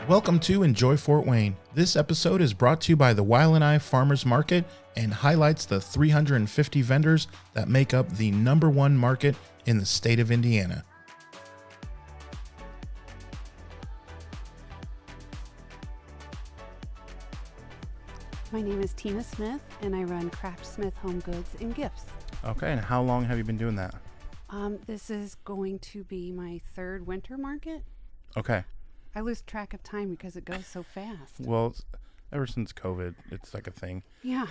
Welcome to Enjoy Fort Wayne. This episode is brought to you by the Weil and I Farmers Market and highlights the 350 vendors that make up the #1 market in the state of Indiana. My name is Tina Smith, and I run Craftsmitthhomegoods and Gifts. Okay, and how long have you been doing that? This is going to be my third winter market. Okay. I lose track of time because it goes so fast. Well, ever since COVID, it's like a thing. Yeah.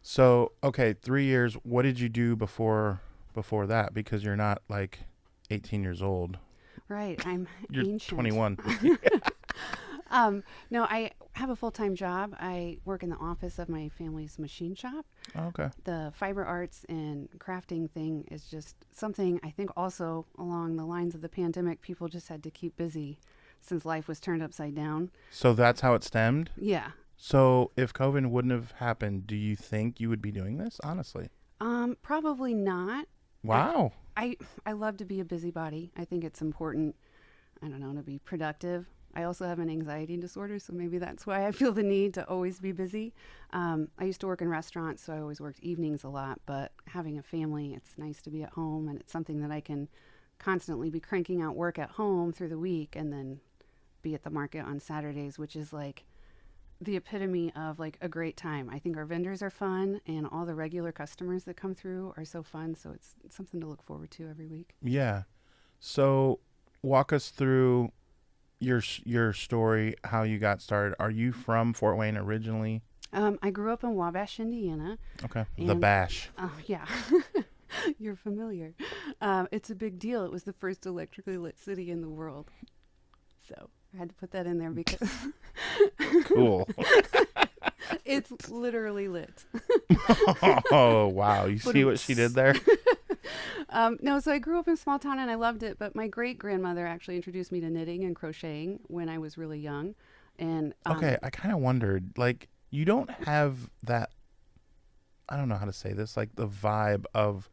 So, okay, 3 years. What did you do before that? Because you're not like 18 years old. Right. You're ancient. 21. No, I have a full-time job. I work in the office of my family's machine shop. Okay. The fiber arts and crafting thing is just something I think also along the lines of the pandemic, people just had to keep busy since life was turned upside down. So that's how it stemmed? Yeah. So if COVID wouldn't have happened, do you think you would be doing this, honestly? Probably not. Wow. I love to be a busybody. I think it's important, I don't know, to be productive. I also have an anxiety disorder, so maybe that's why I feel the need to always be busy. I used to work in restaurants, so I always worked evenings a lot, but having a family, it's nice to be at home, and it's something that I can constantly be cranking out work at home through the week and then be at the market on Saturdays, which is like the epitome of like a great time. I think our vendors are fun, and all the regular customers that come through are so fun, so it's something to look forward to every week. Yeah. So walk us through your story, how you got started. Are you from Fort Wayne originally? I grew up in Wabash, Indiana. Okay. The Bash. Oh, yeah. You're familiar. It's a big deal. It was the first electrically lit city in the world. So I had to put that in there because... Cool. It's literally lit. Oh, wow. You see what she did there? No, so I grew up in a small town and I loved it, but my great-grandmother actually introduced me to knitting and crocheting when I was really young. And okay, I kind of wondered, like, you don't have that, I don't know how to say this, like the vibe of,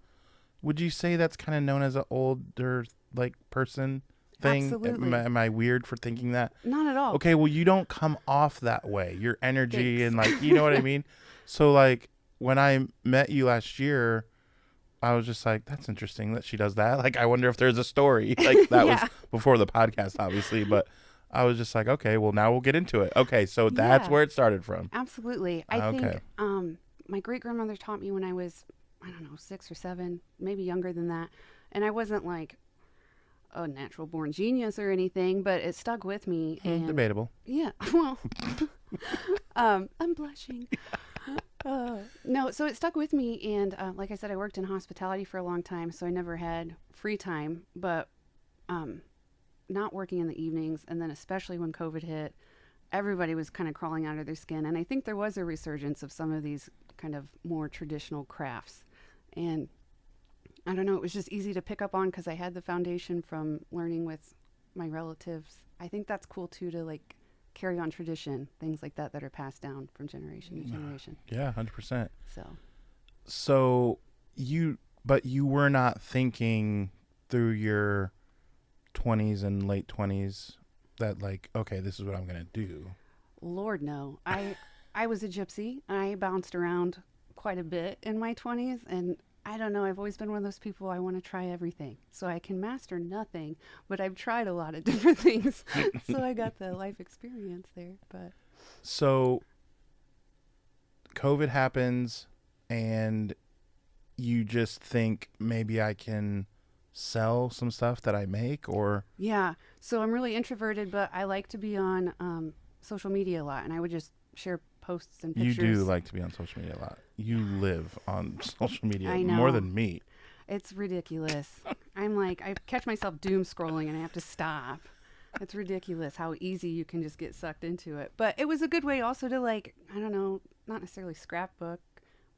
would you say that's kind of known as an older, like, person thing? Absolutely. Am I weird for thinking that? Not at all. Okay, well, you don't come off that way. Your energy and, like, you know what I mean? So, like, when I met you last year, I was just like, that's interesting that she does that. Like, I wonder if there's a story. Like, that Yeah. was before the podcast, obviously. But I was just like, okay, well, now we'll get into it. Okay, so that's Yeah. where it started from. Absolutely. I Okay. think my great-grandmother taught me when I was, I don't know, 6 or 7, maybe younger than that. And I wasn't like a natural-born genius or anything, but it stuck with me. And Debatable. yeah, well, I'm blushing. No, so it stuck with me. And like I said, I worked in hospitality for a long time, so I never had free time. But not working in the evenings, and then especially when COVID hit, everybody was kind of crawling out of their skin. And I think there was a resurgence of some of these kind of more traditional crafts. And I don't know, it was just easy to pick up on because I had the foundation from learning with my relatives. I think that's cool too, to like carry on tradition, things like that are passed down from generation to generation. Yeah, 100%. So But you were not thinking through your 20s and late 20s that, like, okay, this is what I'm going to do. Lord, no. I was a gypsy. I bounced around quite a bit in my 20s, and I don't know, I've always been one of those people, I want to try everything. So I can master nothing, but I've tried a lot of different things. So I got the life experience there. But So COVID happens and you just think maybe I can sell some stuff that I make, or... yeah, so I'm really introverted, but I like to be on social media a lot, and I would just share posts and pictures. You do like to be on social media a lot. You live on social media I know. more than me. It's ridiculous. I'm like, I catch myself doom scrolling and I have to stop. It's ridiculous how easy you can just get sucked into it. But it was a good way also to, like, I don't know, not necessarily scrapbook,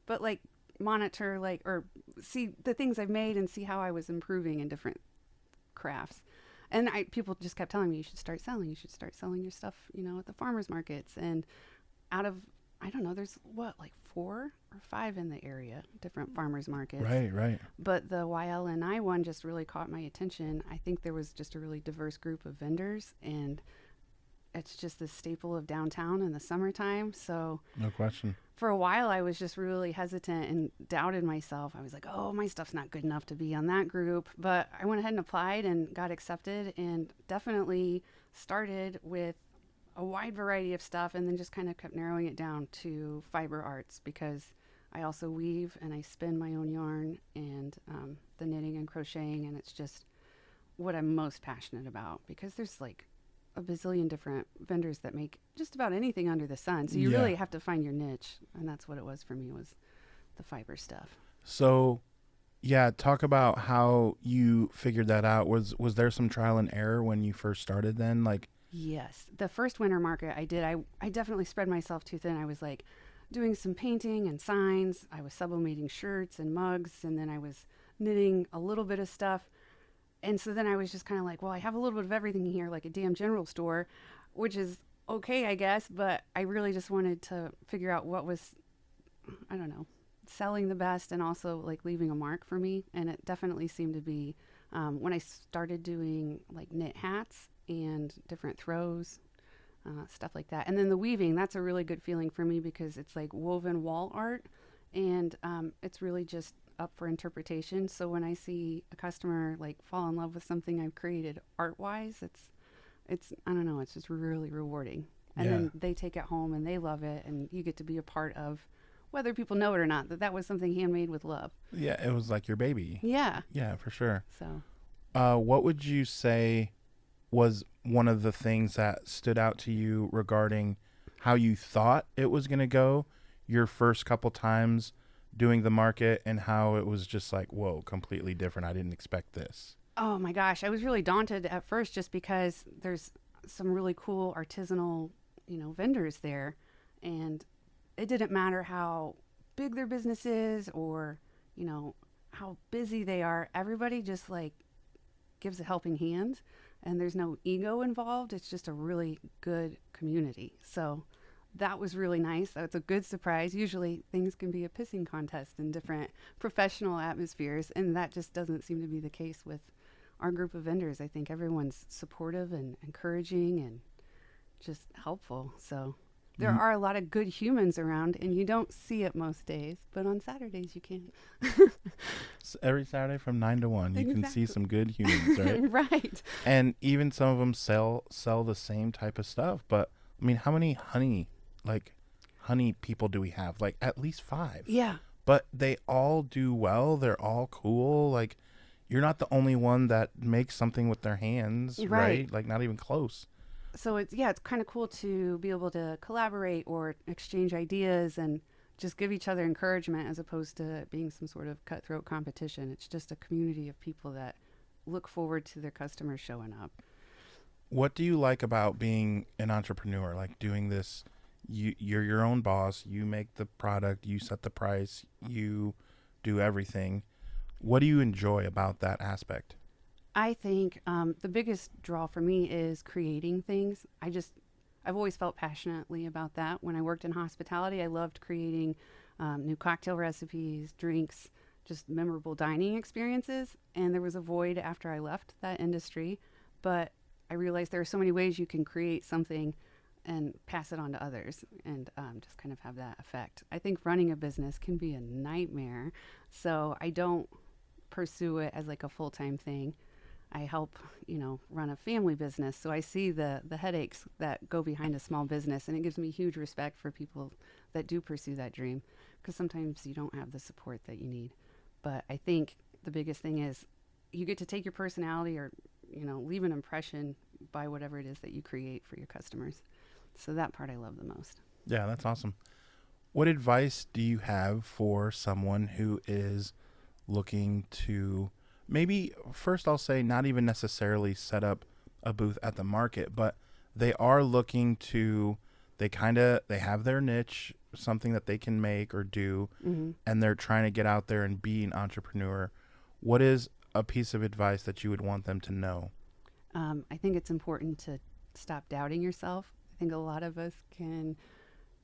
but like monitor, like, or see the things I've made and see how I was improving in different crafts. And people just kept telling me, you should start selling your stuff, at the farmers markets. And out of, I don't know, there's like 4 or 5 in the area, different farmers markets. Right. But the YLNI one just really caught my attention. I think there was just a really diverse group of vendors, and it's just the staple of downtown in the summertime. So No question. for a while, I was just really hesitant and doubted myself. I was like, oh, my stuff's not good enough to be on that group. But I went ahead and applied and got accepted, and definitely started with a wide variety of stuff, and then just kind of kept narrowing it down to fiber arts, because I also weave and I spin my own yarn, and the knitting and crocheting, and it's just what I'm most passionate about, because there's like a bazillion different vendors that make just about anything under the sun. So you Yeah. really have to find your niche, and that's what it was for me, was the fiber stuff. So, yeah, talk about how you figured that out. Was there some trial and error when you first started then? Like, Yes. The first winter market I did, I definitely spread myself too thin. I was like doing some painting and signs. I was sublimating shirts and mugs, and then I was knitting a little bit of stuff. And so then I was just kind of like, well, I have a little bit of everything here, like a damn general store, which is okay, I guess. But I really just wanted to figure out what was, I don't know, selling the best, and also like leaving a mark for me. And it definitely seemed to be when I started doing like knit hats and different throws, stuff like that. And then the weaving, that's a really good feeling for me, because it's like woven wall art, and it's really just up for interpretation. So when I see a customer like fall in love with something I've created art-wise, it's I don't know, it's just really rewarding. And then they take it home and they love it, and you get to be a part of, whether people know it or not, that was something handmade with love. yeah, it was like your baby. Yeah. Yeah, for sure. So What would you say was one of the things that stood out to you regarding how you thought it was going to go your first couple times doing the market, and how it was just like, whoa, completely different. I didn't expect this. oh my gosh, I was really daunted at first, just because there's some really cool artisanal, vendors there. And it didn't matter how big their business is, or, how busy they are. Everybody just like gives a helping hand, and there's no ego involved. It's just a really good community. So that was really nice. That's a good surprise. Usually things can be a pissing contest in different professional atmospheres, and that just doesn't seem to be the case with our group of vendors. I think everyone's supportive and encouraging and just helpful. So there are a lot of good humans around, and you don't see it most days, but on Saturdays you can. So every Saturday from 9 to 1, you can see Exactly. some good humans, right? Right. And even some of them sell the same type of stuff. But I mean, how many honey people do we have? Like at least 5. Yeah. But they all do well. They're all cool. Like, you're not the only one that makes something with their hands, right? Like, not even close. So it's kind of cool to be able to collaborate or exchange ideas and just give each other encouragement, as opposed to being some sort of cutthroat competition. It's just a community of people that look forward to their customers showing up. What do you like about being an entrepreneur? Like, doing this, you're your own boss. You make the product. You set the price. You do everything. What do you enjoy about that aspect? I think the biggest draw for me is creating things. I've always felt passionately about that. When I worked in hospitality, I loved creating new cocktail recipes, drinks, just memorable dining experiences. And there was a void after I left that industry. But I realized there are so many ways you can create something and pass it on to others, and just kind of have that effect. I think running a business can be a nightmare, so I don't pursue it as like a full-time thing. I help, run a family business, so I see the headaches that go behind a small business, and it gives me huge respect for people that do pursue that dream, because sometimes you don't have the support that you need. But I think the biggest thing is you get to take your personality, or leave an impression by whatever it is that you create for your customers. So that part I love the most. Yeah, that's awesome. What advice do you have for someone who is looking to, maybe first I'll say, not even necessarily set up a booth at the market, but they are looking to, they have their niche, something that they can make or do, and they're trying to get out there and be an entrepreneur. What is a piece of advice that you would want them to know? I think it's important to stop doubting yourself. I think a lot of us can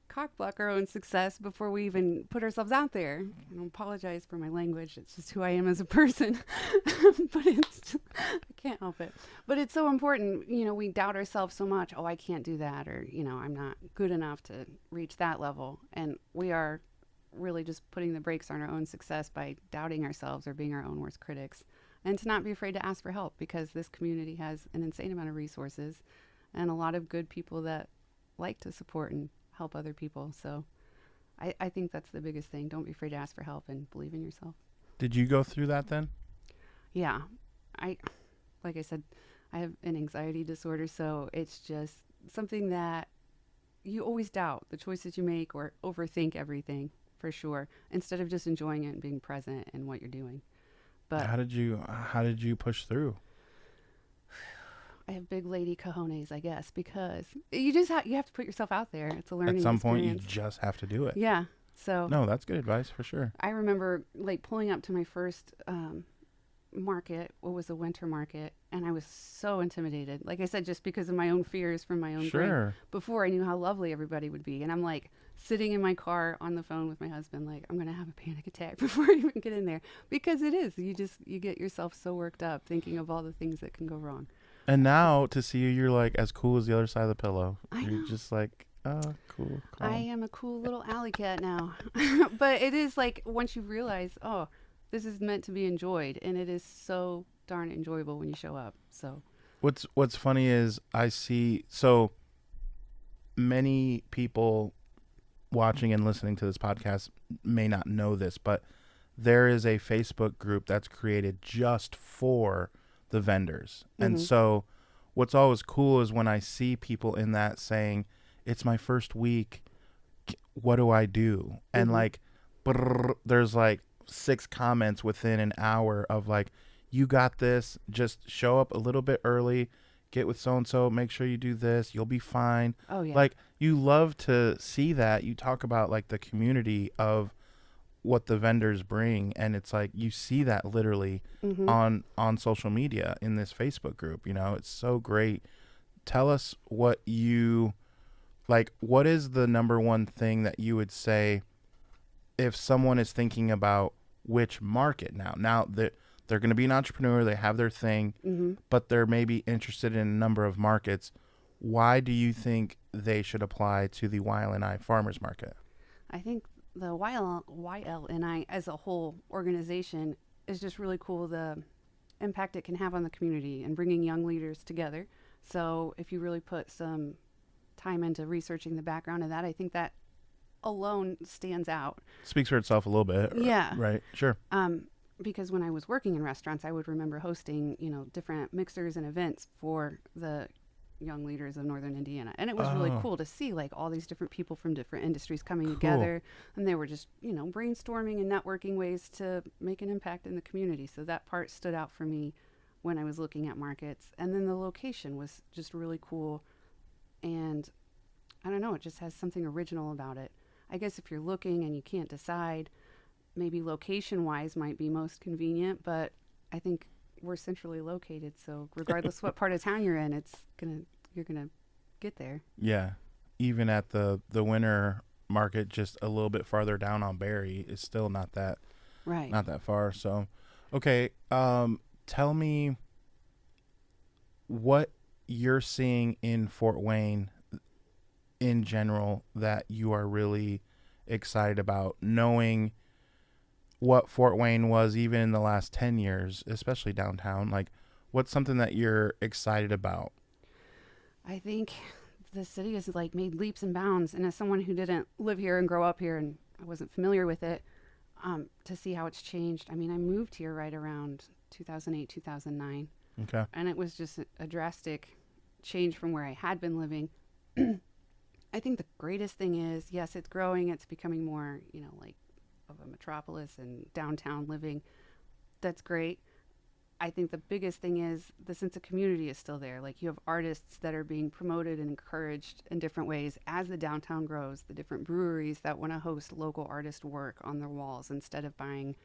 cockblock our own success before we even put ourselves out there. I don't apologize for my language. It's just who I am as a person. But I can't help it. But it's so important. We doubt ourselves so much. Oh, I can't do that. Or, I'm not good enough to reach that level. And we are really just putting the brakes on our own success by doubting ourselves or being our own worst critics. And to not be afraid to ask for help, because this community has an insane amount of resources and a lot of good people that like to support and help other people. So I think that's the biggest thing. Don't be afraid to ask for help and believe in yourself. Did you go through that then? Yeah. Like I said, I have an anxiety disorder, so it's just something that you always doubt the choices you make or overthink everything, for sure, instead of just enjoying it and being present in what you're doing. But how did you push through? I have big lady cojones, I guess, because you just you have to put yourself out there. It's a learning experience. At some experience. point, you just have to do it. Yeah. So no, that's good advice for sure. I remember pulling up to my first market. What was a winter market, and I was so intimidated. Like I said, just because of my own fears from my own brain. Before I knew how lovely everybody would be, and I'm sitting in my car on the phone with my husband, I'm gonna have a panic attack before I even get in there, because it is. You get yourself so worked up thinking of all the things that can go wrong. And now to see you, you're as cool as the other side of the pillow. You're just oh, cool. Calm. I am a cool little alley cat now. But it is once you realize, oh, this is meant to be enjoyed, and it is so darn enjoyable when you show up. So what's funny is I see so many people watching and listening to this podcast may not know this, but there is a Facebook group that's created just for the vendors. Mm-hmm. And so what's always cool is when I see people in that saying, it's my first week, what do I do? Mm-hmm. And there's 6 comments within an hour of you got this, just show up a little bit early, get with so-and-so, make sure you do this, you'll be fine. Oh yeah. You love to see that. You talk about the community of what the vendors bring, and it's you see that literally mm-hmm. on social media in this Facebook group. It's so great. Tell us what what is the number one thing that you would say if someone is thinking about which market now that they're going to be an entrepreneur, they have their thing, mm-hmm. but they're maybe interested in a number of markets. Why do you think they should apply to the YLNI Farmers Market? I think the YLNI as a whole organization is just really cool, the impact it can have on the community and bringing young leaders together. So if you really put some time into researching the background of that, I think that alone stands out. Speaks for itself a little bit. Yeah. Right. Sure. Because when I was working in restaurants, I would remember hosting, different mixers and events for the young leaders of Northern Indiana. And it was really cool to see all these different people from different industries coming together. And they were just, brainstorming and networking ways to make an impact in the community. So that part stood out for me when I was looking at markets. And then the location was just really cool. And I don't know, it just has something original about it. I guess if you're looking and you can't decide, maybe location-wise might be most convenient, but I think we're centrally located, so regardless what part of town you're in, you're gonna get there. Yeah, even at the winter market, just a little bit farther down on Berry, is still not that far. So, okay, tell me what you're seeing in Fort Wayne in general that you are really excited about, knowing what Fort Wayne was even in the last 10 years, especially downtown. What's something that you're excited about? I think the city has made leaps and bounds, and as someone who didn't live here and grow up here and I wasn't familiar with it, to see how it's changed. I mean, I moved here right around 2008, 2009. Okay. And it was just a drastic change from where I had been living. I think the greatest thing is, yes, it's growing. It's becoming more, of a metropolis and downtown living. That's great. I think the biggest thing is the sense of community is still there. You have artists that are being promoted and encouraged in different ways as the downtown grows, the different breweries that want to host local artist work on their walls instead of buying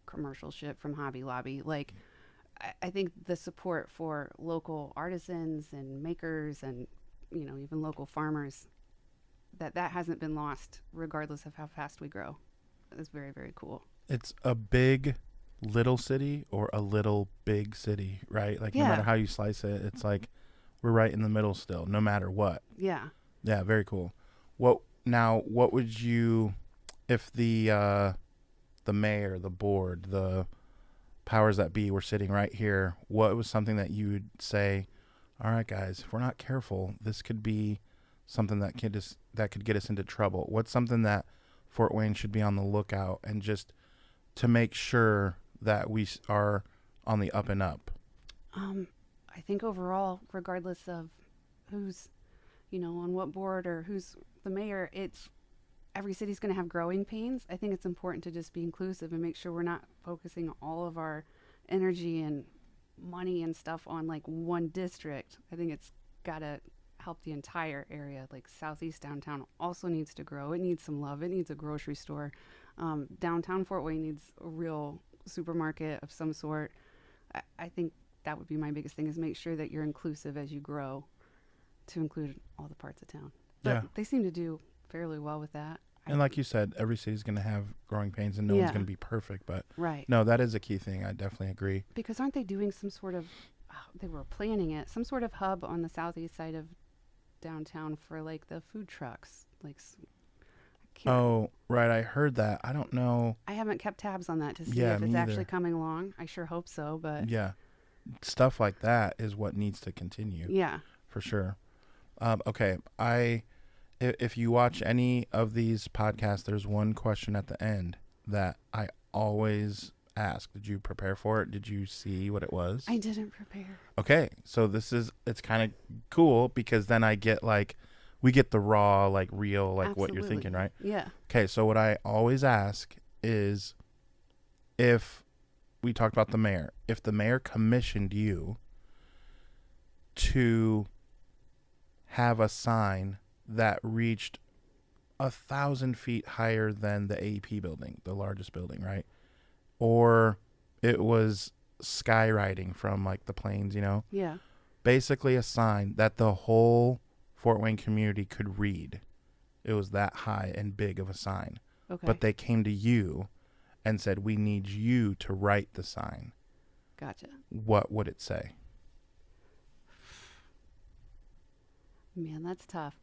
commercial shit from Hobby Lobby. I think the support for local artisans and makers and, even local farmers, that hasn't been lost regardless of how fast we grow. It's very, very cool. It's a big little city or a little big city, right? Like no Yeah. matter how you slice it, it's like we're right in the middle still, no matter what. Yeah. Yeah, very cool. What would you, if the mayor, the board, the powers that be were sitting right here, what was something that you would say, all right guys, if we're not careful, this could be something that could get us into trouble? What's something that Fort Wayne should be on the lookout, and just to make sure that we are on the up and up? I think overall, regardless of who's, on what board or who's the mayor, every city's going to have growing pains. I think it's important to just be inclusive and make sure we're not focusing all of our energy and money and stuff on like one district. I think it's got to help the entire area. Like Southeast downtown also needs to grow. It needs some love. It needs a grocery store. Downtown Fort Wayne needs a real supermarket of some sort. I think that would be my biggest thing, is make sure that you're inclusive as you grow, to include all the parts of town. But Yeah. they seem to do fairly well with that. And like you said, every city's going to have growing pains, and no one's going to be perfect. But right. no, that is a key thing. I definitely agree. Because aren't they doing some sort of, they were planning it, some sort of hub on the southeast side of downtown for like the food trucks? Like, Oh, right. I heard that. I don't know. I haven't kept tabs on that to see Yeah, if it's me actually either. coming along. I sure hope so, but Yeah. Stuff like that is what needs to continue. yeah. For sure. Okay. If you watch any of these podcasts, there's one question at the end that I always ask. Did you prepare for it? Did you see what it was? I didn't prepare. Okay. So it's kind of cool, because then we get the raw, like real, like what you're thinking, right? Yeah. Okay. So what I always ask is, if we talked about the mayor, if the mayor commissioned you to have a sign that reached 1,000 feet higher than the AP building, the largest building, right? Or it was skywriting from like the planes, Yeah. basically a sign that the whole Fort Wayne community could read. It was that high and big of a sign. Okay. But they came to you and said, we need you to write the sign. Gotcha. What would it say? Man, that's tough.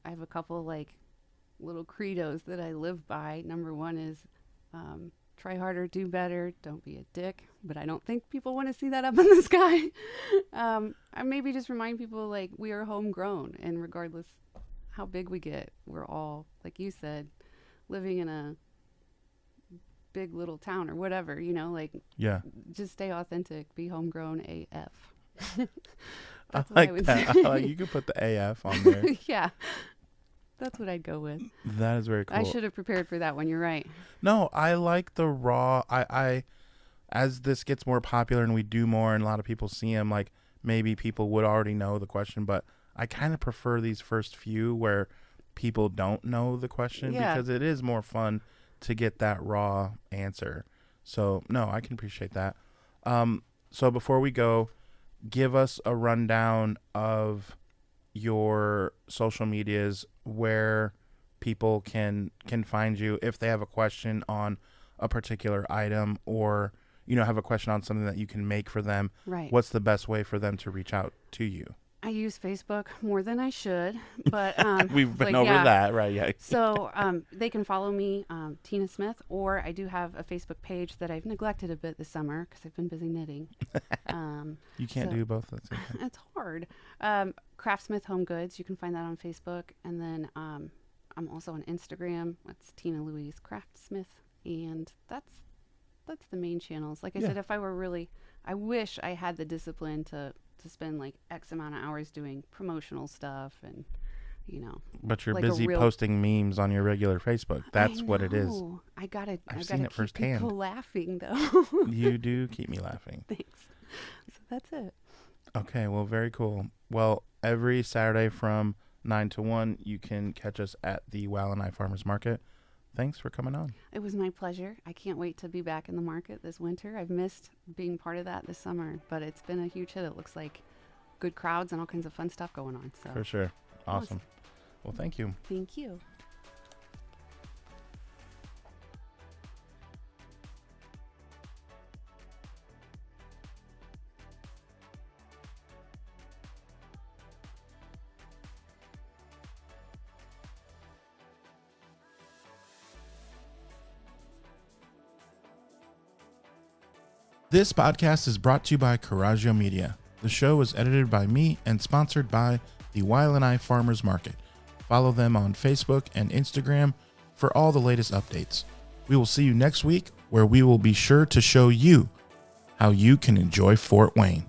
I have a couple like little credos that I live by. Number one is try harder, do better, don't be a dick. But I don't think people want to see that up in the sky. I maybe just remind people like we are homegrown, and regardless how big we get, we're all, like you said, living in a big little town or whatever, like Yeah. just stay authentic, be homegrown AF. I That's what like I would that. say. You could put the AF on there. Yeah. That's what I'd go with. That is very cool. I should have prepared for that one. You're right. No, I like the raw. I as this gets more popular and we do more and a lot of people see them, like maybe people would already know the question, but I kind of prefer these first few where people don't know the question, because it is more fun to get that raw answer. So no, I can appreciate that. So before we go, give us a rundown of your social medias, where people can find you if they have a question on a particular item, or have a question on something that you can make for them. Right. What's the best way for them to reach out to you? I use Facebook more than I should, but We've been over that, right? Yeah. So they can follow me, Tina Smith, or I do have a Facebook page that I've neglected a bit this summer because I've been busy knitting. You can't do both. That's okay. It's hard. Craftsmitthhomegoods. You can find that on Facebook, and then I'm also on Instagram. That's Tina Louise Craftsmith, and that's the main channels. Like I said, if I were really, I wish I had the discipline to spend like X amount of hours doing promotional stuff, and But you're like busy posting memes on your regular Facebook. That's what it is. I gotta seen it keep firsthand. people laughing though. You do keep me laughing. Thanks. So that's it. Okay, well, very cool. Well, every Saturday from 9 to 1, you can catch us at the Walleni Farmers Market. Thanks for coming on. It was my pleasure. I can't wait to be back in the market this winter. I've missed being part of that this summer, but it's been a huge hit. It looks like good crowds and all kinds of fun stuff going on. So For sure. Awesome. Well, thank you. Thank you. This podcast is brought to you by Coraggio Media. The show is edited by me and sponsored by the Wailanai Farmers Market. Follow them on Facebook and Instagram for all the latest updates. We will see you next week, where we will be sure to show you how you can enjoy Fort Wayne.